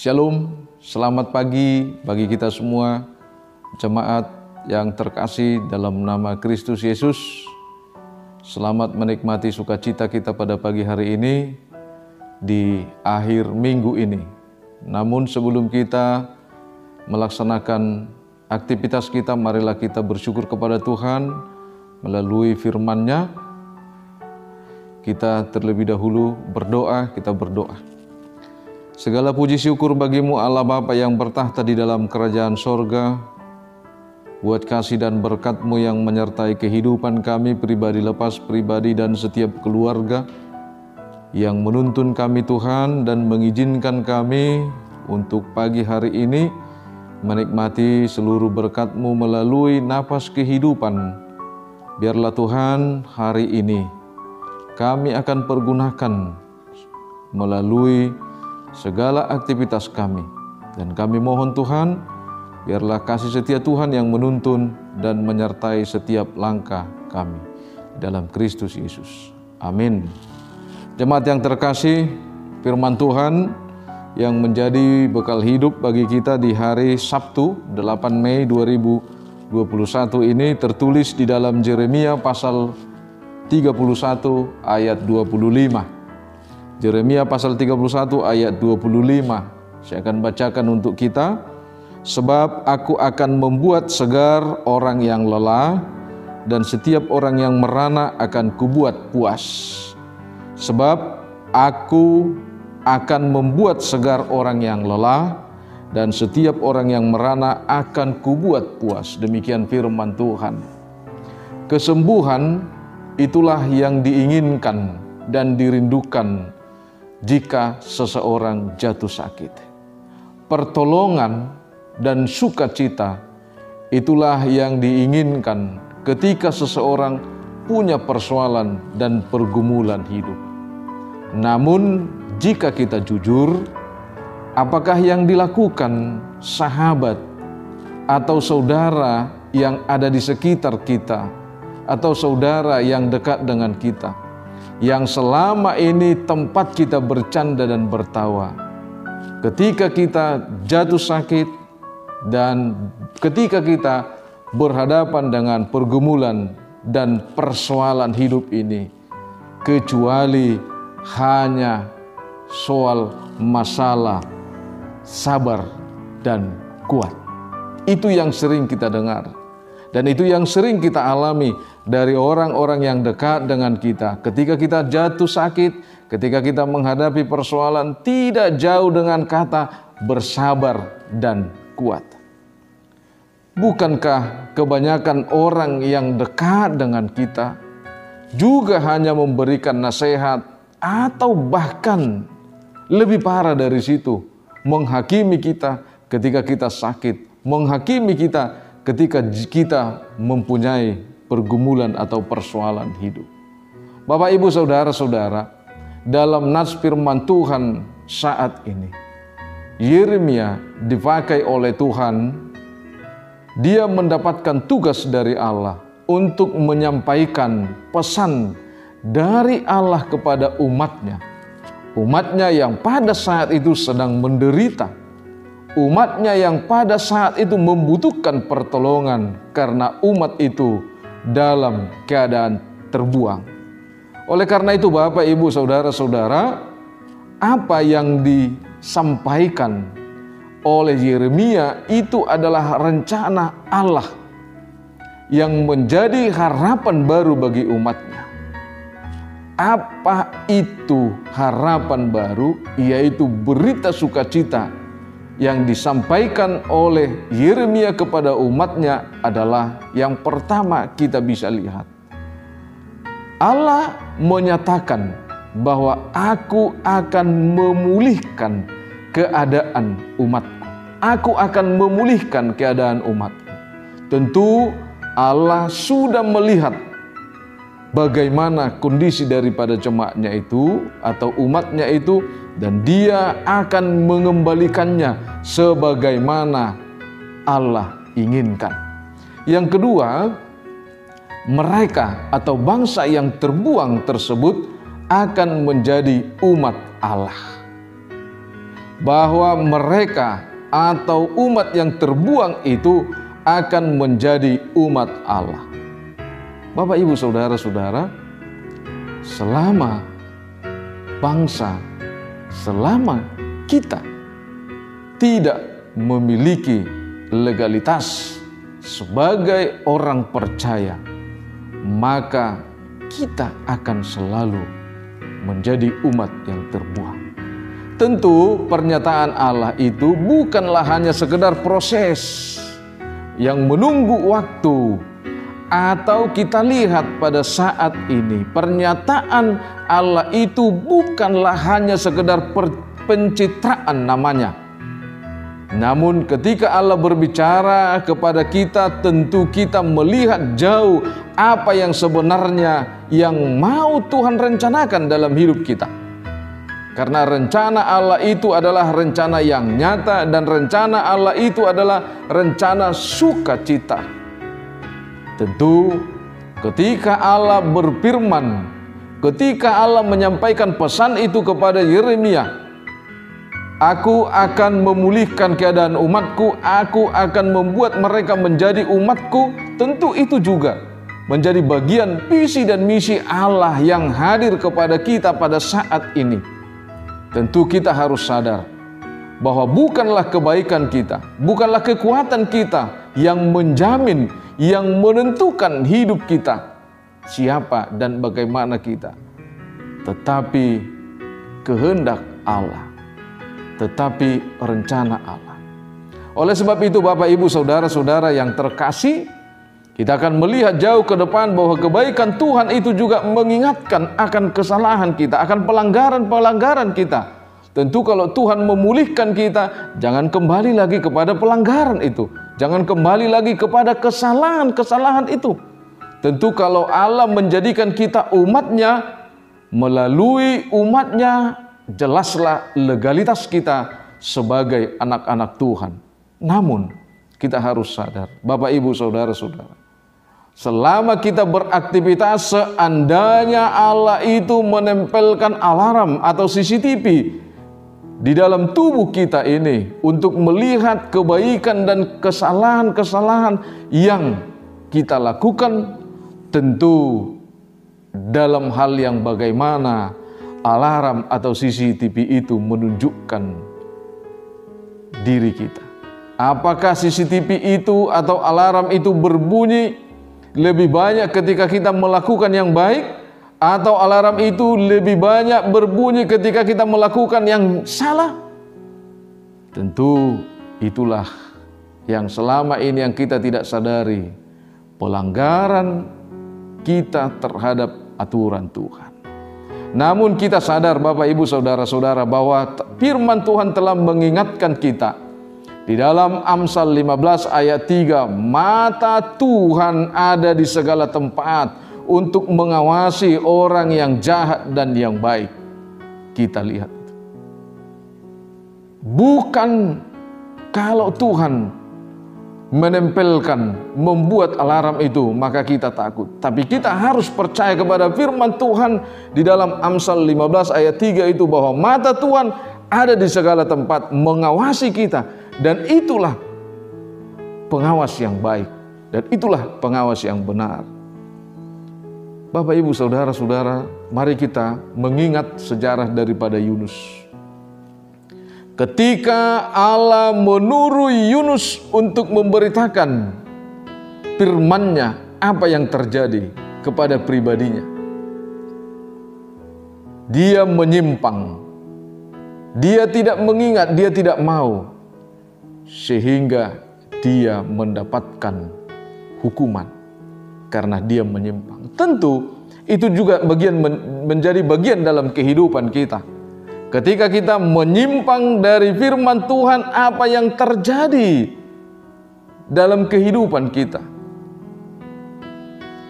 Shalom, selamat pagi bagi kita semua, jemaat yang terkasih dalam nama Kristus Yesus. Selamat menikmati sukacita kita pada pagi hari ini, di akhir minggu ini. Namun sebelum kita melaksanakan aktivitas kita, marilah kita bersyukur kepada Tuhan melalui firman-Nya. Kita terlebih dahulu berdoa, kita berdoa. Segala puji syukur bagimu Allah Bapa yang bertahta di dalam kerajaan sorga, buat kasih dan berkat-Mu yang menyertai kehidupan kami pribadi lepas pribadi dan setiap keluarga, yang menuntun kami Tuhan dan mengizinkan kami untuk pagi hari ini menikmati seluruh berkat-Mu melalui napas kehidupan. Biarlah Tuhan hari ini kami akan pergunakan melalui segala aktivitas kami. Dan kami mohon Tuhan, biarlah kasih setia Tuhan yang menuntun dan menyertai setiap langkah kami dalam Kristus Yesus. Amin. Jemaat yang terkasih, firman Tuhan yang menjadi bekal hidup bagi kita di hari Sabtu 8 Mei 2021 ini tertulis di dalam Yeremia pasal 31 ayat 25. Yeremia pasal 31 ayat 25. Saya akan bacakan untuk kita. Sebab aku akan membuat segar orang yang lelah, dan setiap orang yang merana akan kubuat puas. Sebab aku akan membuat segar orang yang lelah, dan setiap orang yang merana akan kubuat puas. Demikian firman Tuhan. Kesembuhan itulah yang diinginkan dan dirindukan jika seseorang jatuh sakit. Pertolongan dan sukacita itulah yang diinginkan ketika seseorang punya persoalan dan pergumulan hidup. Namun jika kita jujur, apakah yang dilakukan sahabat atau saudara yang ada di sekitar kita, atau saudara yang dekat dengan kita, yang selama ini tempat kita bercanda dan bertawa, ketika kita jatuh sakit dan ketika kita berhadapan dengan pergumulan dan persoalan hidup ini, kecuali hanya soal masalah sabar dan kuat. Itu yang sering kita dengar, dan itu yang sering kita alami dari orang-orang yang dekat dengan kita. Ketika kita jatuh sakit, ketika kita menghadapi persoalan, tidak jauh dengan kata bersabar dan kuat. Bukankah kebanyakan orang yang dekat dengan kita juga hanya memberikan nasihat, atau bahkan lebih parah dari situ, menghakimi kita ketika kita sakit, menghakimi kita ketika kita mempunyai pergumulan atau persoalan hidup. Bapak, Ibu, saudara-saudara, dalam nats firman Tuhan saat ini, Yeremia dipakai oleh Tuhan. Dia mendapatkan tugas dari Allah untuk menyampaikan pesan dari Allah kepada umatnya. Umatnya yang pada saat itu sedang menderita. Umatnya yang pada saat itu membutuhkan pertolongan karena umat itu dalam keadaan terbuang. Oleh karena itu, Bapak, Ibu, saudara-saudara, apa yang disampaikan oleh Yeremia itu adalah rencana Allah yang menjadi harapan baru bagi umatnya. Apa itu harapan baru? Yaitu berita sukacita yang disampaikan oleh Yeremia kepada umatnya adalah yang pertama kita bisa lihat. Allah menyatakan bahwa aku akan memulihkan keadaan umatku. Aku akan memulihkan keadaan umatku. Tentu Allah sudah melihat bagaimana kondisi daripada jemaatnya itu atau umatnya itu, dan Dia akan mengembalikannya sebagaimana Allah inginkan. Yang kedua, mereka atau bangsa yang terbuang tersebut akan menjadi umat Allah. bahwa mereka atau umat yang terbuang itu akan menjadi umat Allah. Bapak, Ibu, saudara-saudara, selama bangsa, selama kita tidak memiliki legalitas sebagai orang percaya, maka kita akan selalu menjadi umat yang terbuang. Tentu pernyataan Allah itu bukanlah hanya sekedar proses yang menunggu waktu, atau kita lihat pada saat ini pernyataan Allah itu bukanlah hanya sekedar pencitraan namanya. Namun ketika Allah berbicara kepada kita, tentu kita melihat jauh apa yang sebenarnya yang mau Tuhan rencanakan dalam hidup kita. Karena rencana Allah itu adalah rencana yang nyata, dan rencana Allah itu adalah rencana sukacita. Tentu ketika Allah berfirman, ketika Allah menyampaikan pesan itu kepada Yeremia, "Aku akan memulihkan keadaan umatku, aku akan membuat mereka menjadi umatku." Tentu itu juga menjadi bagian visi dan misi Allah yang hadir kepada kita pada saat ini. Tentu kita harus sadar bahwa bukanlah kebaikan kita, bukanlah kekuatan kita yang menjamin, yang menentukan hidup kita, siapa dan bagaimana kita, tetapi kehendak Allah, tetapi rencana Allah. Oleh sebab itu, Bapak, Ibu, saudara-saudara yang terkasih, kita akan melihat jauh ke depan bahwa kebaikan Tuhan itu juga mengingatkan akan kesalahan kita, akan pelanggaran-pelanggaran kita. Tentu kalau Tuhan memulihkan kita, jangan kembali lagi kepada pelanggaran itu, jangan kembali lagi kepada kesalahan-kesalahan itu. Tentu kalau Allah menjadikan kita umatnya, melalui umatnya, jelaslah legalitas kita sebagai anak-anak Tuhan. Namun kita harus sadar, Bapak, Ibu, saudara-saudara, selama kita beraktivitas, seandainya Allah itu menempelkan alarm atau CCTV di dalam tubuh kita ini untuk melihat kebaikan dan kesalahan-kesalahan yang kita lakukan, tentu dalam hal yang bagaimana alarm atau CCTV itu menunjukkan diri kita. Apakah CCTV itu atau alarm itu berbunyi lebih banyak ketika kita melakukan yang baik, atau alarm itu lebih banyak berbunyi ketika kita melakukan yang salah? Tentu itulah yang selama ini yang kita tidak sadari, pelanggaran kita terhadap aturan Tuhan. Namun kita sadar, Bapak, Ibu, saudara-saudara, bahwa firman Tuhan telah mengingatkan kita di dalam Amsal 15 ayat 3, "Mata Tuhan ada di segala tempat untuk mengawasi orang yang jahat dan yang baik." Kita lihat itu. Bukan kalau Tuhan menempelkan, membuat alarm itu, maka kita takut. Tapi kita harus percaya kepada firman Tuhan di dalam Amsal 15 ayat 3 itu, bahwa mata Tuhan ada di segala tempat mengawasi kita. Dan itulah pengawas yang baik, dan itulah pengawas yang benar. Bapak, Ibu, saudara-saudara, mari kita mengingat sejarah daripada Yunus. Ketika Allah menurut Yunus untuk memberitakan firman-Nya, apa yang terjadi kepada pribadinya? Dia menyimpang, dia tidak mengingat, dia tidak mau, sehingga dia mendapatkan hukuman karena dia menyimpang. Tentu itu juga menjadi bagian dalam kehidupan kita. Ketika kita menyimpang dari firman Tuhan, apa yang terjadi dalam kehidupan kita?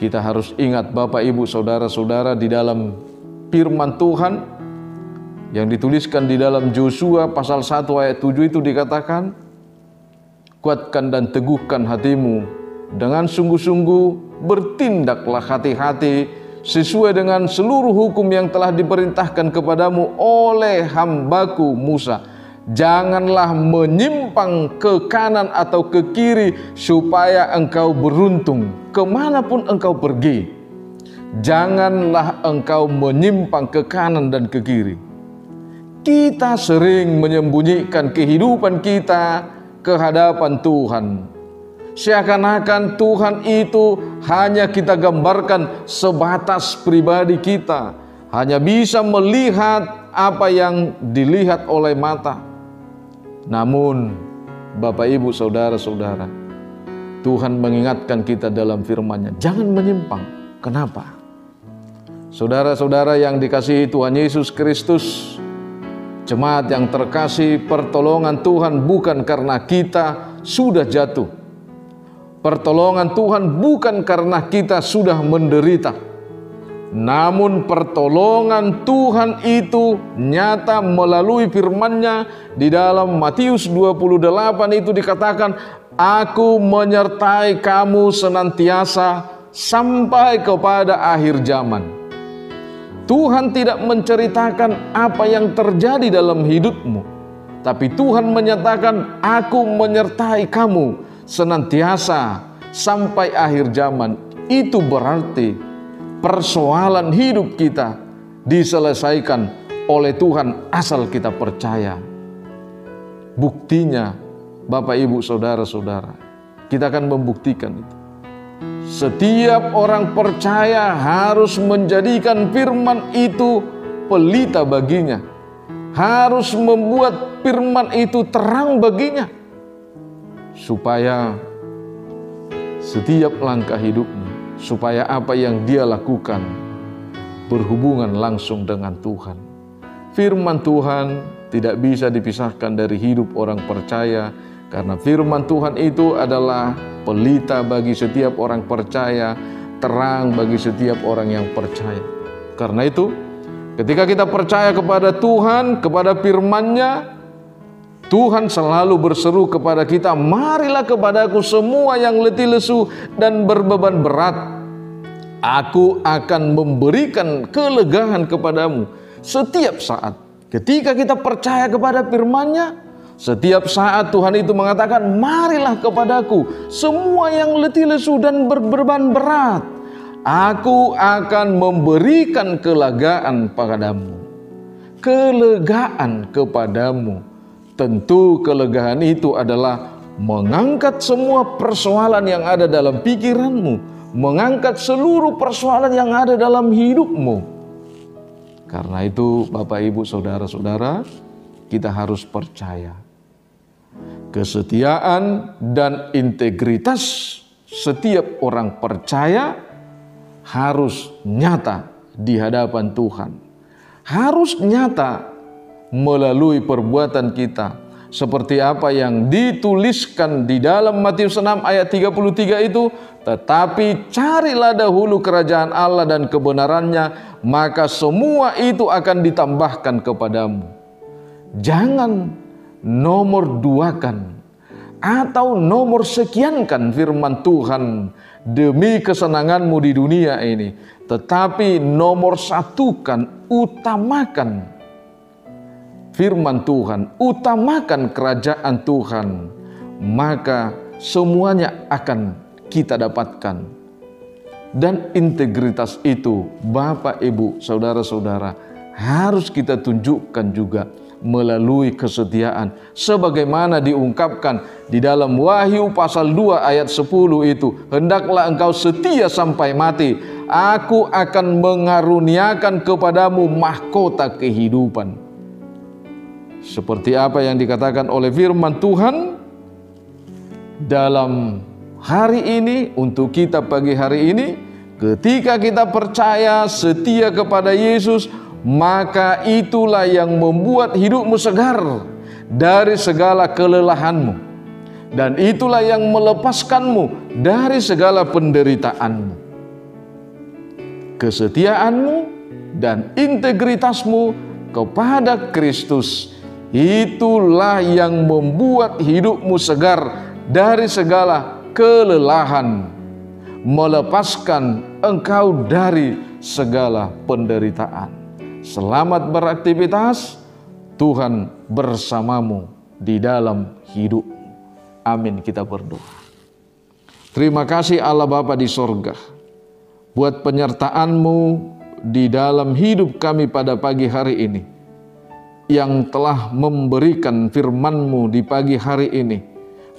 Kita harus ingat, Bapak, Ibu, saudara-saudara, di dalam firman Tuhan yang dituliskan di dalam Yosua pasal 1 ayat 7 itu dikatakan, "Kuatkan dan teguhkan hatimu, dengan sungguh-sungguh bertindaklah hati-hati sesuai dengan seluruh hukum yang telah diperintahkan kepadamu oleh hambaku Musa. Janganlah menyimpang ke kanan atau ke kiri supaya engkau beruntung kemanapun engkau pergi. Janganlah engkau menyimpang ke kanan dan ke kiri. Kita sering menyembunyikan kehidupan kita ke hadapan Tuhan. Seakan-akan Tuhan itu hanya kita gambarkan sebatas pribadi kita, hanya bisa melihat apa yang dilihat oleh mata. Namun Bapak, Ibu, Saudara-saudara, Tuhan mengingatkan kita dalam firman-Nya, jangan menyimpang. Kenapa? Saudara-saudara yang dikasihi Tuhan Yesus Kristus, jemaat yang terkasih, pertolongan Tuhan bukan karena kita sudah jatuh. Pertolongan Tuhan bukan karena kita sudah menderita. Namun pertolongan Tuhan itu nyata melalui firman-Nya. Di dalam Matius 28 itu dikatakan, Aku menyertai kamu senantiasa sampai kepada akhir zaman. Tuhan tidak menceritakan apa yang terjadi dalam hidupmu, tapi Tuhan menyatakan, Aku menyertai kamu senantiasa sampai akhir zaman. Itu berarti persoalan hidup kita diselesaikan oleh Tuhan asal kita percaya. Buktinya, Bapak, Ibu, Saudara-saudara, kita akan membuktikan itu. Setiap orang percaya harus menjadikan firman itu pelita baginya, harus membuat firman itu terang baginya, supaya setiap langkah hidupnya, supaya apa yang dia lakukan berhubungan langsung dengan Tuhan. Firman Tuhan tidak bisa dipisahkan dari hidup orang percaya, karena firman Tuhan itu adalah pelita bagi setiap orang percaya, terang bagi setiap orang yang percaya. Karena itu, ketika kita percaya kepada Tuhan, kepada firman-Nya, Tuhan selalu berseru kepada kita, marilah kepadaku semua yang letih lesu dan berbeban berat. Aku akan memberikan kelegaan kepadamu setiap saat. Ketika kita percaya kepada firman-Nya, setiap saat Tuhan itu mengatakan, marilah kepadaku semua yang letih lesu dan berbeban berat. Aku akan memberikan kelegaan padamu. Kelegaan kepadamu. Tentu kelegaan itu adalah mengangkat semua persoalan yang ada dalam pikiranmu, mengangkat seluruh persoalan yang ada dalam hidupmu. Karena itu Bapak, Ibu, Saudara-saudara, kita harus percaya. Kesetiaan dan integritas setiap orang percaya harus nyata di hadapan Tuhan. Harus nyata melalui perbuatan kita. Seperti apa yang dituliskan di dalam Matius 6 ayat 33 itu, tetapi carilah dahulu kerajaan Allah dan kebenarannya, maka semua itu akan ditambahkan kepadamu. Jangan nomor duakan atau nomor sekiankan firman Tuhan demi kesenanganmu di dunia ini, tetapi nomor satukan, utamakan firman Tuhan, utamakan kerajaan Tuhan, maka semuanya akan kita dapatkan. Dan integritas itu, Bapak, Ibu, Saudara-saudara, harus kita tunjukkan juga melalui kesetiaan, sebagaimana diungkapkan di dalam Wahyu pasal 2 ayat 10 itu, hendaklah engkau setia sampai mati, aku akan mengaruniakan kepadamu mahkota kehidupan. Seperti apa yang dikatakan oleh firman Tuhan dalam hari ini, untuk kita pagi hari ini, ketika kita percaya setia kepada Yesus, maka itulah yang membuat hidupmu segar dari segala kelelahanmu, dan itulah yang melepaskanmu dari segala penderitaanmu. Kesetiaanmu dan integritasmu kepada Kristus, itulah yang membuat hidupmu segar dari segala kelelahan, melepaskan engkau dari segala penderitaan. Selamat beraktivitas. Tuhan bersamamu di dalam hidup. Amin, kita berdoa. Terima kasih Allah Bapa di sorga, buat penyertaan-Mu di dalam hidup kami pada pagi hari ini, yang telah memberikan firman-Mu di pagi hari ini,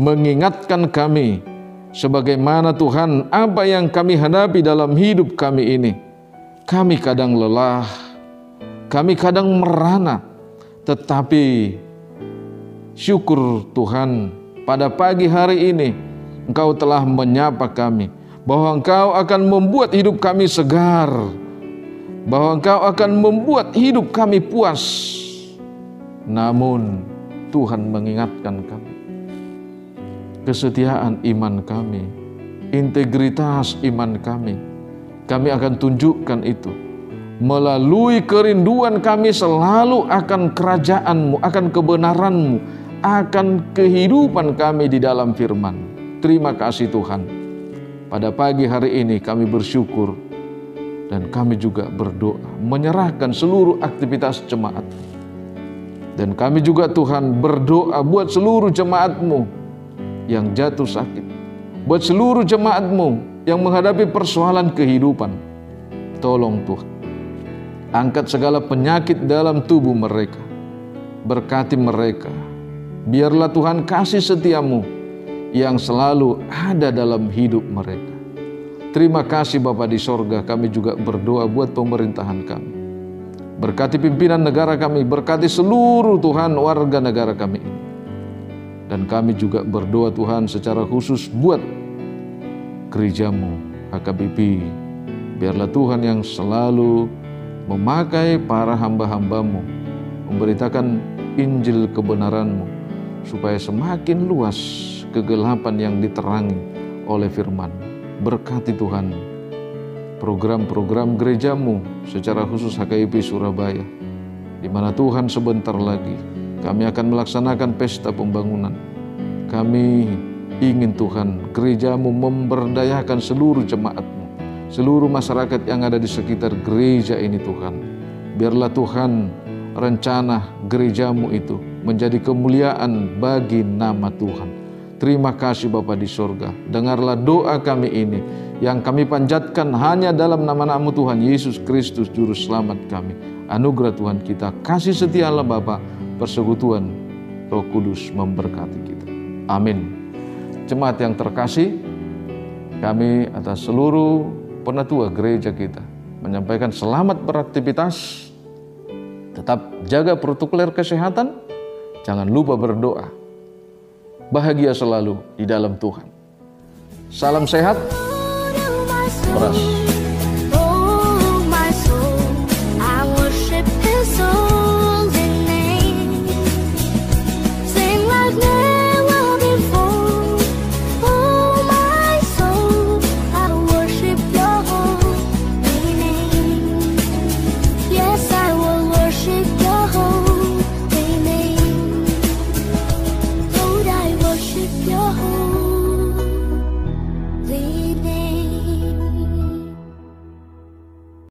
mengingatkan kami sebagaimana Tuhan apa yang kami hadapi dalam hidup kami ini. Kami kadang lelah, kami kadang merana, tetapi syukur Tuhan, pada pagi hari ini Engkau telah menyapa kami, bahwa Engkau akan membuat hidup kami segar, bahwa Engkau akan membuat hidup kami puas. Namun Tuhan mengingatkan kami, kesetiaan iman kami, integritas iman kami akan tunjukkan itu melalui kerinduan kami selalu akan kerajaan-Mu, akan kebenaran-Mu, akan kehidupan kami di dalam firman. Terima kasih Tuhan. Pada pagi hari ini kami bersyukur dan kami juga berdoa menyerahkan seluruh aktivitas jemaat. Dan kami juga Tuhan berdoa buat seluruh jemaat-Mu yang jatuh sakit, buat seluruh jemaat-Mu yang menghadapi persoalan kehidupan. Tolong Tuhan, angkat segala penyakit dalam tubuh mereka, berkati mereka. Biarlah Tuhan kasih setia-Mu yang selalu ada dalam hidup mereka. Terima kasih Bapa di sorga, kami juga berdoa buat pemerintahan kami. Berkati pimpinan negara kami, berkati seluruh Tuhan warga negara kami ini. Dan kami juga berdoa Tuhan secara khusus buat gereja-Mu, HKBP. Biarlah Tuhan yang selalu memakai para hamba-hamba-Mu, memberitakan Injil kebenaran-Mu, supaya semakin luas kegelapan yang diterangi oleh firman. Berkati Tuhan program-program gereja-Mu, secara khusus HKIP Surabaya, di mana Tuhan sebentar lagi kami akan melaksanakan pesta pembangunan. Kami ingin Tuhan gereja-Mu memberdayakan seluruh jemaat-Mu, seluruh masyarakat yang ada di sekitar gereja ini Tuhan. Biarlah Tuhan rencana gereja-Mu itu menjadi kemuliaan bagi nama Tuhan. Terima kasih Bapa di sorga. Dengarlah doa kami ini yang kami panjatkan hanya dalam nama-Mu Tuhan Yesus Kristus Juru Selamat kami. Anugerah Tuhan kita, kasih setia Allah Bapa, persekutuan Roh Kudus memberkati kita. Amin. Jemaat yang terkasih, kami atas seluruh penatua gereja kita menyampaikan selamat beraktivitas. Tetap jaga protokol kesehatan, jangan lupa berdoa. Bahagia selalu di dalam Tuhan. Salam sehat, beras.